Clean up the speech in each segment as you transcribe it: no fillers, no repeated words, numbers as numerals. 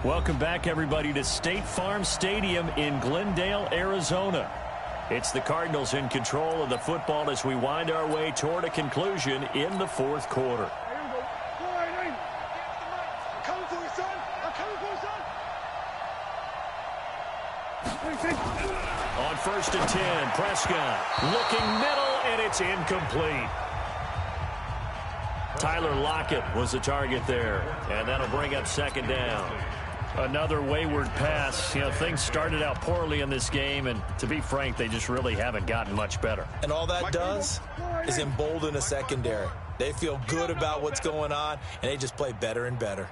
Welcome back, everybody, to State Farm Stadium in Glendale, Arizona. It's the Cardinals in control of the football as we wind our way toward a conclusion in the fourth quarter. On 1st and 10, Prescott looking middle, and it's incomplete. Tyler Lockett was the target there, and that'll bring up 2nd down. Another wayward pass. You know, things started out poorly in this game, and to be frank, they just really haven't gotten much better. And all that does is embolden a secondary. They feel good about what's going on, and they just play better and better.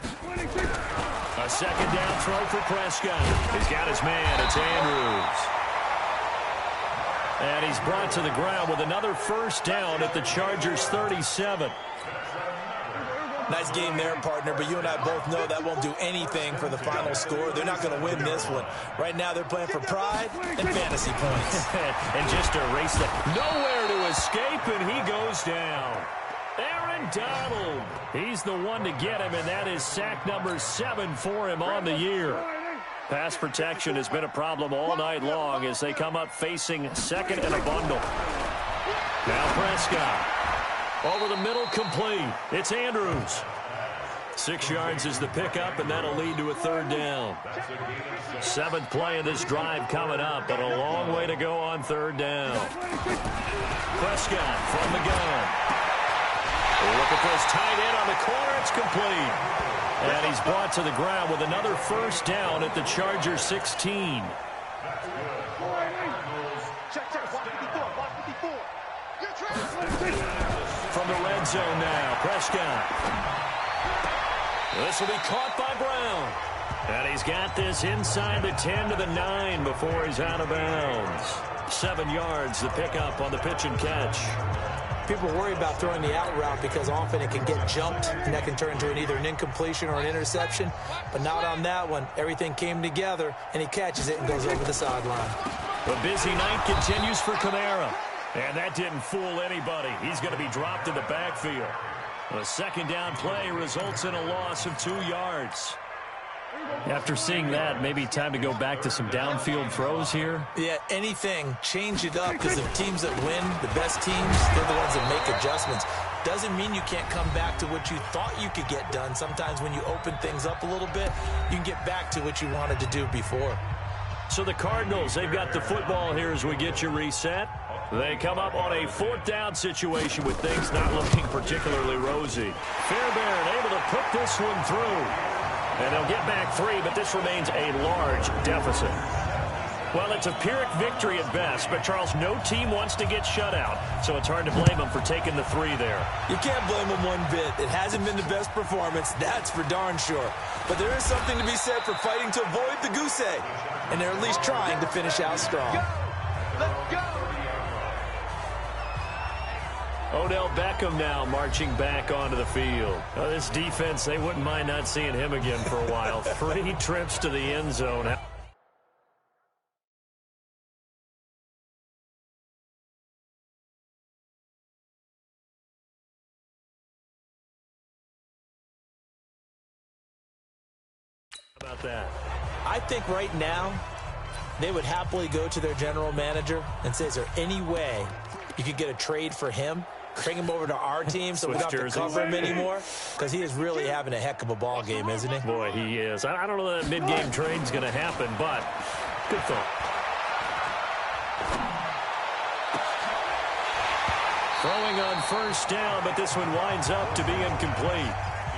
A 2nd down throw for Prescott. He's got his man. It's Andrews. And he's brought to the ground with another 1st down at the Chargers' 37. Nice game there, partner, but you and I both know that won't do anything for the final score. They're not going to win this one. Right now, they're playing for pride and fantasy points. And just to erase that, nowhere to escape, and he goes down. Aaron Donald, he's the one to get him, and that is sack number 7 for him on the year. Pass protection has been a problem all night long as they come up facing 2nd and a bundle. Now Prescott. Over the middle, complete. It's Andrews. 6 yards is the pickup, and that'll lead to a 3rd down. 7th play of this drive coming up, but a long way to go on 3rd down. Prescott from the gun. Looking for his tight end on the corner. It's complete. And he's brought to the ground with another 1st down at the Chargers' 16. From the red zone now, Prescott. This will be caught by Brown. And he's got this inside the 10 to the 9 before he's out of bounds. 7 yards, the pickup on the pitch and catch. People worry about throwing the out route because often it can get jumped, and that can turn into either an incompletion or an interception. But not on that one. Everything came together, and he catches it and goes over the sideline. A busy night continues for Kamara. And that didn't fool anybody. He's going to be dropped in the backfield. A 2nd down play results in a loss of 2 yards. After seeing that, maybe time to go back to some downfield throws here. Yeah, anything. Change it up because the teams that win, the best teams, they're the ones that make adjustments. Doesn't mean you can't come back to what you thought you could get done. Sometimes when you open things up a little bit, you can get back to what you wanted to do before. So the Cardinals, they've got the football here as we get you reset. They come up on a 4th down situation with things not looking particularly rosy. Fairbairn able to put this one through. And they'll get back 3, but this remains a large deficit. Well, it's a Pyrrhic victory at best, but, Charles, no team wants to get shut out, so it's hard to blame them for taking the 3 there. You can't blame them one bit. It hasn't been the best performance, that's for darn sure. But there is something to be said for fighting to avoid the goose egg, and they're at least trying to finish out strong. Let's go! Odell Beckham now marching back onto the field. This defense, they wouldn't mind not seeing him again for a while. 3 trips to the end zone. How about that? I think right now they would happily go to their general manager and say, is there any way you could get a trade for him? Bring him over to our team so we don't have to cover him anymore, because he is really having a heck of a ball game, isn't he? Boy, he is. I don't know that mid-game trade's going to happen, but good thought. Throwing on 1st down, but this one winds up to be incomplete.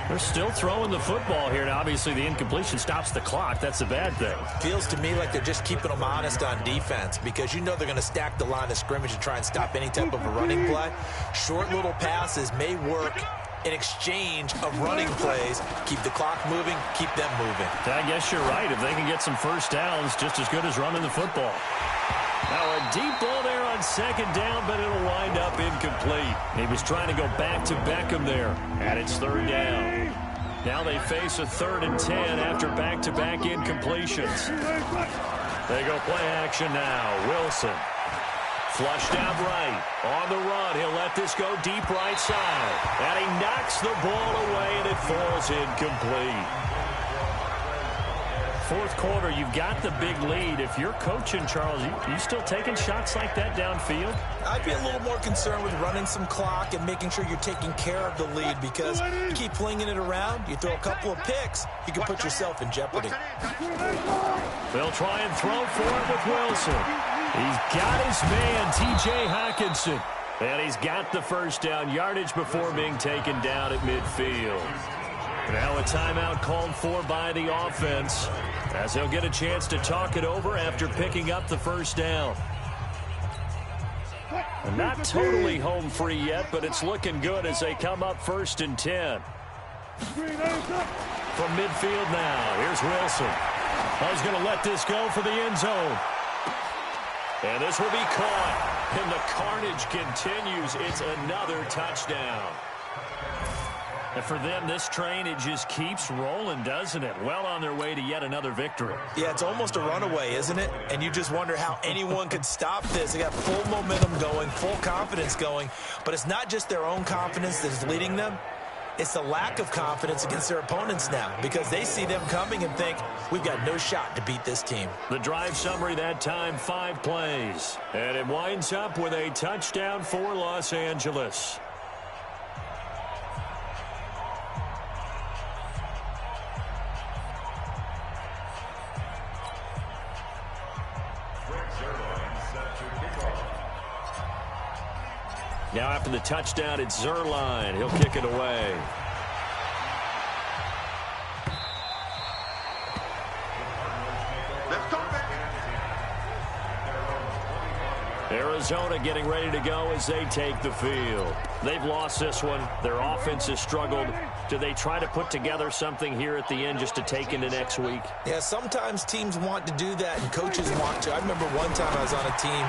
They're still throwing the football here. Now, obviously, the incompletion stops the clock. That's a bad thing. Feels to me like they're just keeping them honest on defense, because you know they're going to stack the line of scrimmage and try and stop any type of a running play. Short little passes may work in exchange of running plays. Keep the clock moving, keep them moving. I guess you're right. If they can get some 1st downs, just as good as running the football. Now a deep ball there on on second down, but it'll wind up incomplete. He was trying to go back to Beckham there, and it's third down. Now they face a 3rd and 10 after back-to-back incompletions. They go play action now. Wilson. Flushed out right. On the run. He'll let this go deep right side. And he knocks the ball away, and it falls incomplete. Fourth quarter, you've got the big lead. If you're coaching, Charles, you still taking shots like that downfield? I'd be a little more concerned with running some clock and making sure you're taking care of the lead, because you keep flinging it around, you throw a couple of picks, you can put yourself in jeopardy. They'll try and throw for it with Wilson. He's got his man, T.J. Hockenson. And he's got the first down, yardage before being taken down at midfield. Now a timeout called for by the offense, as they'll get a chance to talk it over after picking up the first down. Not totally home free yet, but it's looking good as they come up 1st and 10. From midfield now, here's Wilson. He's going to let this go for the end zone. And this will be caught. And the carnage continues. It's another touchdown. And for them, this train, it just keeps rolling, doesn't it? Well on their way to yet another victory. Yeah, it's almost a runaway, isn't it? And you just wonder how anyone could stop this. They got full momentum going, full confidence going. But it's not just their own confidence that is leading them. It's the lack of confidence against their opponents now, because they see them coming and think, we've got no shot to beat this team. The drive summary that time, 5 plays. And it winds up with a touchdown for Los Angeles. Now after the touchdown, it's Zerline. He'll kick it away. Arizona getting ready to go as they take the field. They've lost this one. Their offense has struggled. Do they try to put together something here at the end just to take into next week? Yeah, sometimes teams want to do that and coaches want to. I remember one time I was on a team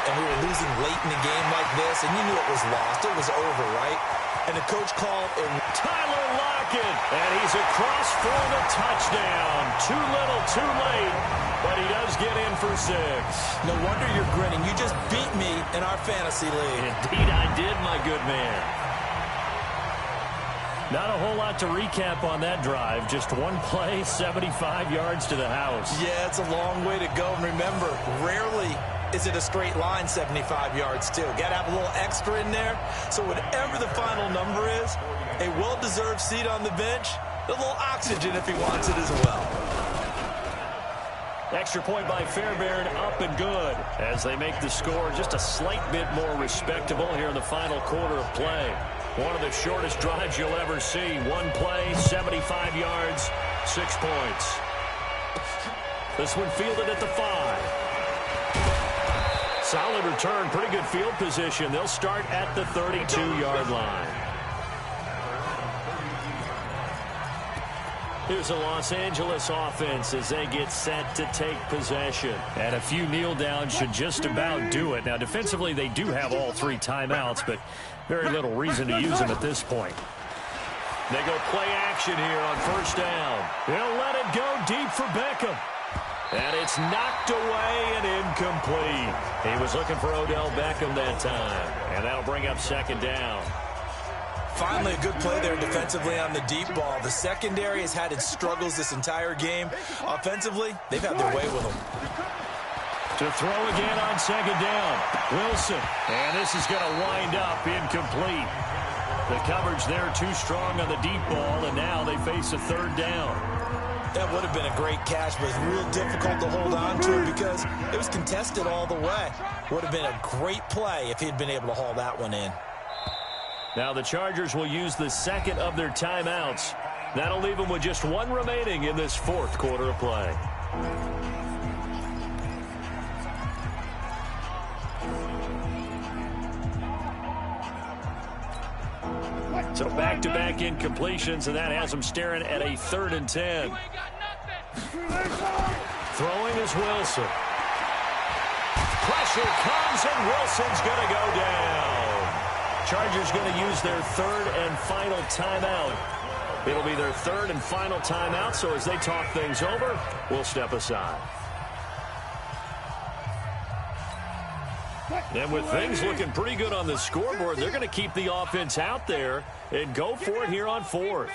and we were losing late in a game like this, and you knew it was lost. It was over, right? And the coach called and Tyler Lockett, and he's across for the touchdown. Too little, too late, but he does get in for 6. No wonder you're grinning. You just beat me in our fantasy league. Indeed I did, my good man. Not a whole lot to recap on that drive. Just one play, 75 yards to the house. Yeah, it's a long way to go. And remember, rarely is it a straight line 75 yards, too. Got to have a little extra in there. So whatever the final number is, a well-deserved seat on the bench, a little oxygen if he wants it as well. Extra point by Fairbairn, up and good, as they make the score just a slight bit more respectable here in the final quarter of play. One of the shortest drives you'll ever see. One play, 75 yards, 6 points. This one fielded at the 5. Solid return, pretty good field position. They'll start at the 32-yard line. Here's the Los Angeles offense as they get set to take possession. And a few kneel downs should just about do it. Now, defensively, they do have all 3 timeouts, but very little reason to use them at this point. They go play action here on 1st down. They'll let it go deep for Beckham. And it's knocked away and incomplete. He was looking for Odell Beckham that time. And that'll bring up 2nd down. Finally, a good play there defensively on the deep ball. The secondary has had its struggles this entire game. Offensively, they've had their way with them. To throw again on 2nd down. Wilson. And this is going to wind up incomplete. The coverage there too strong on the deep ball, and now they face a 3rd down. That would have been a great catch, but it's real difficult to hold on to it because it was contested all the way. Would have been a great play if he'd been able to haul that one in. Now the Chargers will use the 2nd of their timeouts. That'll leave them with just 1 remaining in this 4th quarter of play. So back-to-back incompletions, and that has them staring at a 3rd and 10. Throwing is Wilson. pressure comes, and Wilson's going to go down. Chargers going to use their third and final timeout. It'll be their third and final timeout, so as they talk things over, we'll step aside. And with things looking pretty good on the scoreboard, they're going to keep the offense out there and go for it here on fourth.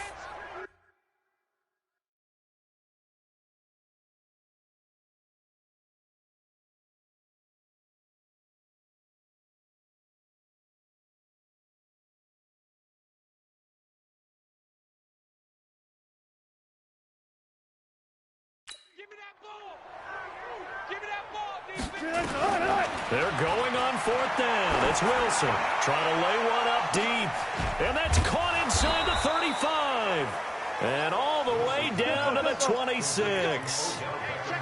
They're going on fourth down. It's Wilson trying to lay one up deep. And that's caught inside the 35. And all the way down to the 26.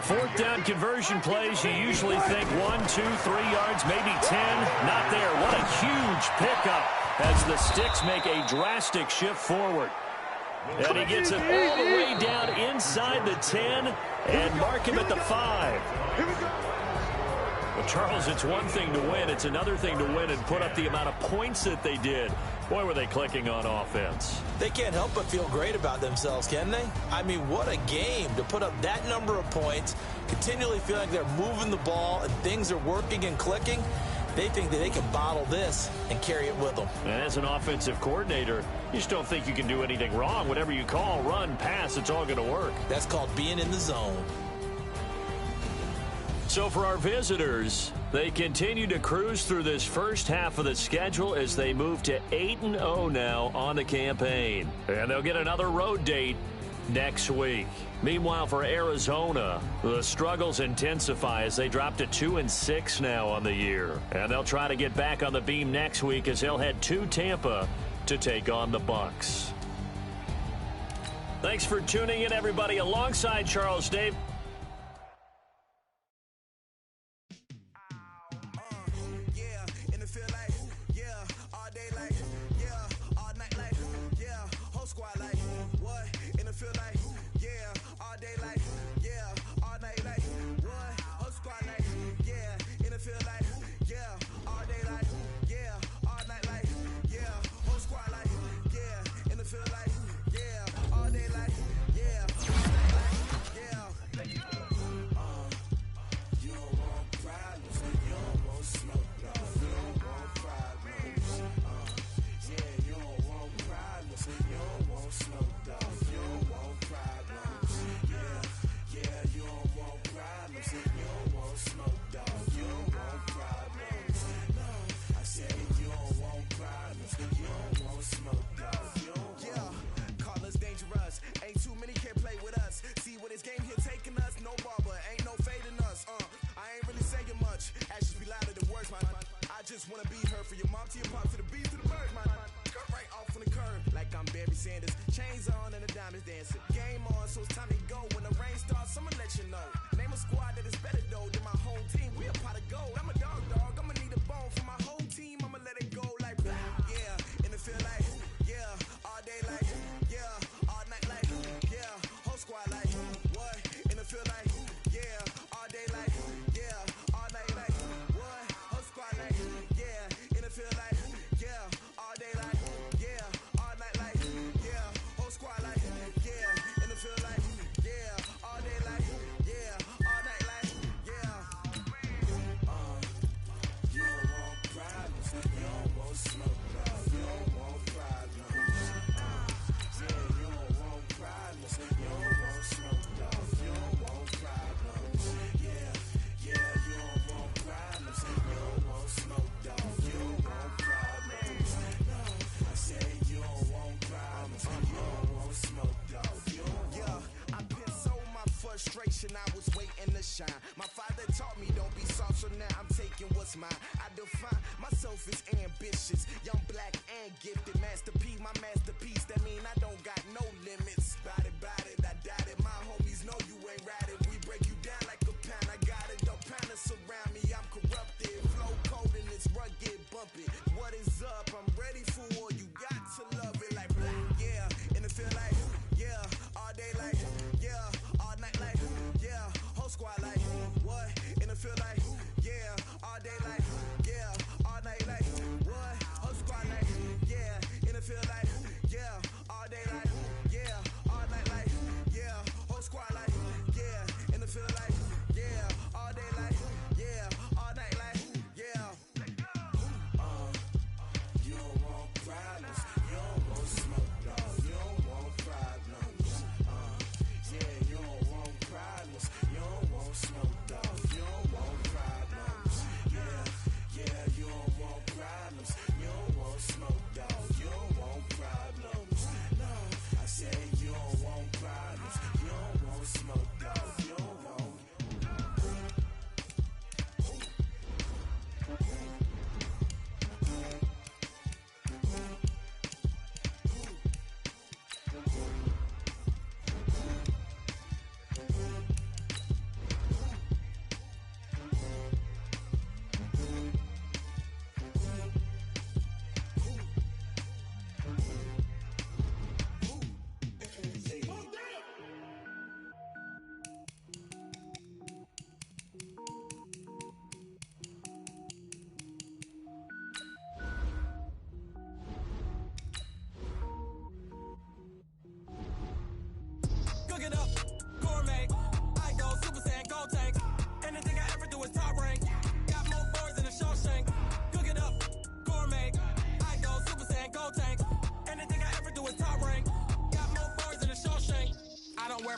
Fourth down conversion plays, you usually think 1, 2, 3 yards, maybe 10. Not there. What a huge pickup as the Sticks make a drastic shift forward. And he gets it all the way down inside the 10 and mark him at the 5. Well, Charles, it's one thing to win. It's another thing to win and put up the amount of points that they did. Boy, were they clicking on offense. They can't help but feel great about themselves, can they? I mean, what a game to put up that number of points, continually feel like they're moving the ball and things are working and clicking. They think that they can bottle this and carry it with them. And as an offensive coordinator, you just don't think you can do anything wrong. Whatever you call, run, pass, it's all going to work. That's called being in the zone. So for our visitors, they continue to cruise through this first half of the schedule as they move to 8-0 now on the campaign. And they'll get another road date next week. Meanwhile, for Arizona, the struggles intensify as they drop to 2-6 now on the year. And they'll try to get back on the beam next week as they'll head to Tampa to take on the Bucs. Thanks for tuning in, everybody. Alongside Charles Dave.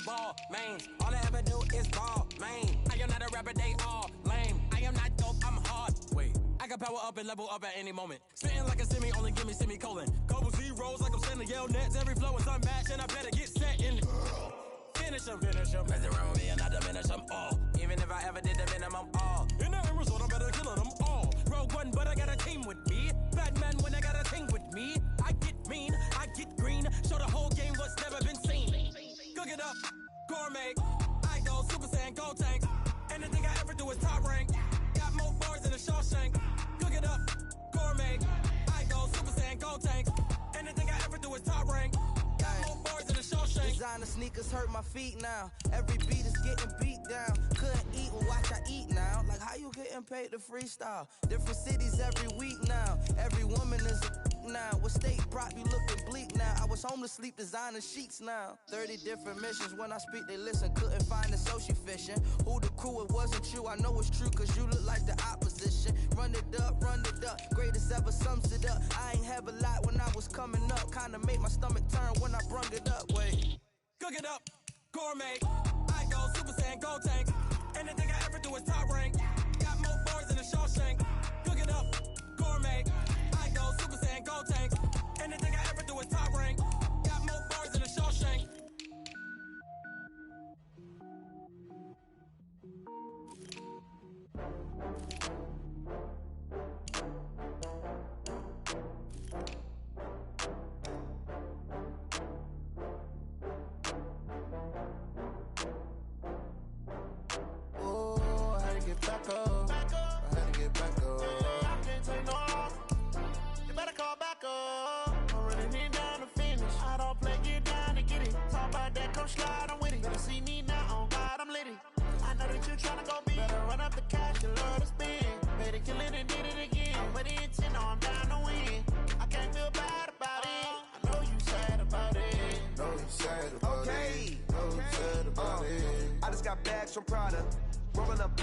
ball, man. All I ever do is ball, man. I am not a rapper, they all lame. I am not dope, I'm hard. Wait, I can power up and level up at any moment. Spitting like a semi, only give me semicolon. Couple zeros like I'm sending yell nets. Every flow is unmatched, and I better get set in. Finish them. Mess around with me and I diminish them all. Even if I ever did the minimum, all. In the end result, I better kill them all. Rogue One, but I got a team with me. Batman when I got a team with me. I get mean, I get green. Show the whole game what's never been seen. Cook it up, gourmet. I go Super Saiyan, Gold Tank. Anything I ever do is top rank. Got more bars than a Shawshank. Cook it up, gourmet. I go Super Saiyan, Gold Tank. Anything I ever do is top rank. Got more bars than a Shawshank. Designer sneakers hurt my feet now. Every beat is getting beat down. Couldn't eat, well watch I eat now. Like how you getting paid to freestyle? Different cities every week now. Every woman is a now. What state prop you looking bleak now? I was home to sleep, designer sheets now. 30 different missions. When I speak they listen. Couldn't find it, so she fishing. Who the crew? It wasn't you. I know it's true cause you look like the opposition. Run it up. Greatest ever sums it up. I ain't have a lot when I was coming up. Kinda made my stomach turn when I brung it up. Wait. Cook it up, gourmet. I go Super Saiyan, Gold Tank. Anything I ever do is top rank. Got more bars than a Shawshank. Cook it up, gourmet. I go Super Saiyan, Gold Tank. Anything I ever do is top rank. Got more bars than a Shawshank. Back up. I had to get back up. I can't take no loss. You better call back up. I'm running it down to finish. I don't play, get down to get it. Talk about that, come slide, I'm with it. Better see me now, on God, I'm litty. I know that you tryna go big. Better run up the cash, you love to spend. Better kill it and did it again. I'm with the intent, no, I'm down to win. I can't feel bad about it. I know you sad about it. Know you sad about it. Know you sad about it. I just got bags from Prada. Rolling up.